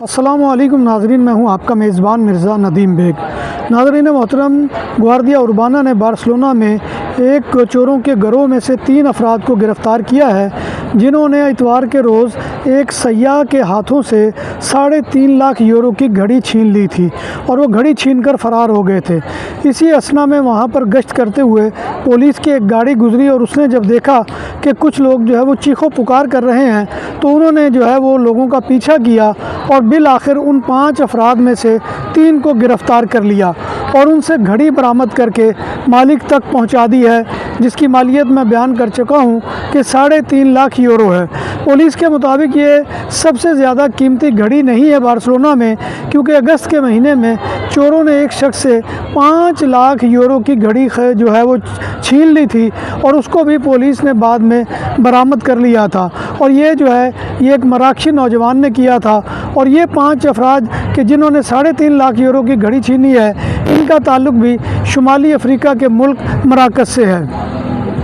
अस्सलामुअलैकुम नाज़रीन, मैं हूं आपका मेज़बान मिर्ज़ा नदीम बेग। नाज़रीन मोहतरम, गुआर्दिया उर्बाना ने बार्सिलोना में एक चोरों के गिरोह में से 3 अफराद को गिरफ़्तार किया है, जिन्होंने इतवार के रोज़ एक सयाह के हाथों से 3.5 लाख यूरो की घड़ी छीन ली थी और वो घड़ी छीनकर फ़रार हो गए थे। इसी असना में वहाँ पर गश्त करते हुए पुलिस की एक गाड़ी गुज़री और उसने जब देखा कि कुछ लोग जो है वो चीखो पुकार कर रहे हैं, तो उन्होंने जो है वो लोगों का पीछा किया और बिल आखिर उन 5 अफराद में से 3 को गिरफ़्तार कर लिया और उनसे घड़ी बरामद करके मालिक तक पहुंचा दी है, जिसकी मालियत मैं बयान कर चुका हूं कि 3.5 लाख यूरो है। पुलिस के मुताबिक ये सबसे ज़्यादा कीमती घड़ी नहीं है बार्सिलोना में, क्योंकि अगस्त के महीने में चोरों ने एक शख्स से 5 लाख यूरो की घड़ी जो है वो छीन ली थी और उसको भी पुलिस ने बाद में बरामद कर लिया था। और ये जो है ये एक मराकशी नौजवान ने किया था और ये 5 अफराद के जिन्होंने 3.5 लाख यूरो की घड़ी छीनी है, इनका ताल्लुक़ भी शुमाली अफ्रीका के मुल्क मराकश से है।